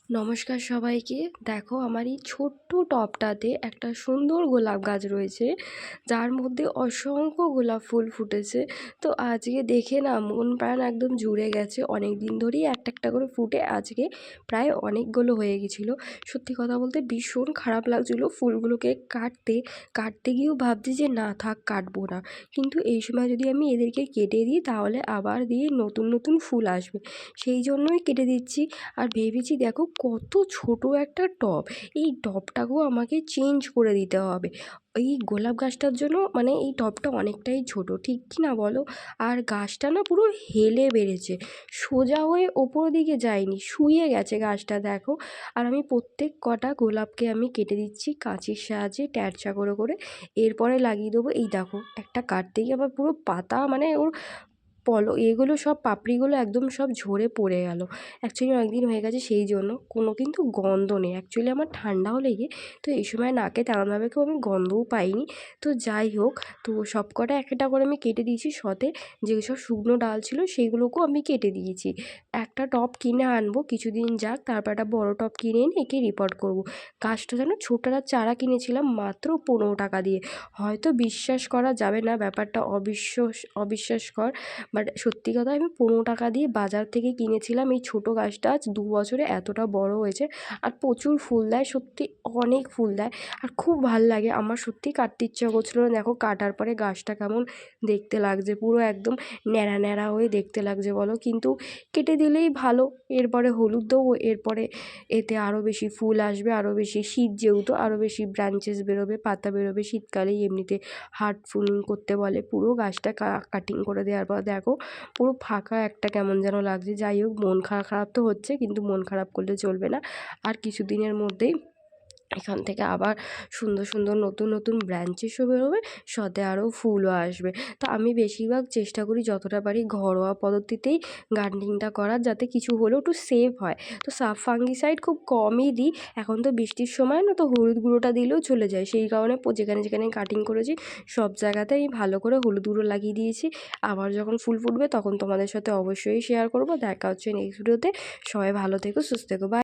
নমস্কার সবাইকে। দেখো আমার এই ছোট্ট টবটাতে একটা সুন্দর গোলাপ গাছ রয়েছে, যার মধ্যে অসংখ্য গোলাপ ফুল ফুটেছে। তো আজকে দেখে না মন প্রাণ একদম জুড়ে গেছে। অনেক দিন ধরেই একটা একটা করে ফুটে আজকে প্রায় অনেকগুলো হয়ে গেছিলো। সত্যি কথা বলতে ভীষণ খারাপ লাগছিলো ফুলগুলোকে কাটতে গিয়েও ভাবছি যে না থাক, কাটবো না। কিন্তু এই সময় যদি আমি এদেরকে কেটে দিই তাহলে আবার দিয়ে নতুন নতুন ফুল আসবে, সেই জন্যই কেটে দিচ্ছি। আর ভেবেছি দেখো কত ছোট একটা টব, এই টবটাকেও আমাকে চেঞ্জ করে দিতে হবে এই গোলাপ গাছটার জন্য। মানে এই টবটা অনেকটাই ছোট, ঠিক কি না বলো? আর গাছটা না পুরো হেলে বেড়েছে, সোজা হয়ে ওপর দিকে যায়নি, শুয়ে গেছে গাছটা দেখো। আর আমি প্রত্যেক কটা গোলাপকে আমি কেটে দিচ্ছি কাঁচির সাহায্যে ট্যারচা করে করে। এরপরে লাগিয়ে দেবো। এই দেখো একটা কাটতেই আবার পুরো পাতা, মানে ওর এগুলো সব পাপড়িগুলো একদম সব ঝরে পড়ে গেল। অ্যাকচুয়ালি অনেকদিন হয়ে গেছে সেই জন্য কোনো কিন্তু গন্ধ নেই। অ্যাকচুয়ালি আমার ঠান্ডাও লেগে, তো এই সময় নাকে তেমনভাবে কেউ আমি গন্ধও পাইনি। তো যাই হোক, তো সব কটা একটা করে আমি কেটে দিয়েছি। সাথে যেসব শুকনো ডাল ছিল সেইগুলোকেও আমি কেটে দিয়েছি। একটা টব কিনে আনবো, কিছুদিন যাক, তারপর একটা বড় টব কিনে এনে একে রিপোর্ট করবো। গাছটা যেন ছোটরা চারা কিনেছিলাম মাত্র 15 টাকা দিয়ে। হয়তো বিশ্বাস করা যাবে না, ব্যাপারটা অবিশ্বাসকর, বাট সত্যি কথা, আমি 15 টাকা দিয়ে বাজার থেকে কিনেছিলাম এই ছোটো গাছটা। আজ 2 বছরে এতটা বড় হয়েছে আর প্রচুর ফুল দেয়, সত্যি অনেক ফুল দেয়। আর খুব ভাল লাগে আমার, সত্যি কাটতে ইচ্ছা করছিলো না। দেখো কাটার পরে গাছটা কেমন দেখতে লাগছে, পুরো একদম ন্যাড়া ন্যাড়া হয়ে দেখতে লাগছে বলো, কিন্তু কেটে দিলেই ভালো। এরপরে হলুদ দেবো, এরপরে এতে আরও বেশি ফুল আসবে, আরও বেশি শীত যেহেতু আরও বেশি ব্রাঞ্চেস বেরোবে, পাতা বেরোবে। শীতকালেই এমনিতে হার্ড প্রুনিং করতে বলে। পুরো গাছটা কাটিং করে দেওয়ার পর দেখো পুরো ফাঁকা একটা কেমন যেন লাগছে। যাই হোক, মন খারাপ তো হচ্ছে, কিন্তু মন খারাপ করলে চলবে না। আর কিছুদিনের মধ্যেই এখান থেকে আবার সুন্দর সুন্দর নতুন নতুন ব্রাঞ্চেসও বেরোবে, সাথে আরও ফুলও আসবে। তো আমি বেশিরভাগ চেষ্টা করি যতটা পারি ঘরোয়া পদ্ধতিতেই গার্ডেনিংটা করার, যাতে কিছু হলেও একটু সেভ হয়। তো ফাঙ্গিসাইড খুব কমই দিই। এখন তো বৃষ্টির সময় না, তো হলুদ গুঁড়োটা দিলেও চলে যায়। সেই কারণে যেখানে যেখানে কাটিং করেছি সব জায়গাতে আমি ভালো করে হলুদ গুঁড়ো লাগিয়ে দিয়েছি। আবার যখন ফুল ফুটবে তখন তোমাদের সাথে অবশ্যই শেয়ার করব। দেখা হচ্ছে নেক্সট ভিডিওতে। সবাই ভালো থেকো, সুস্থ থেকো, বাই।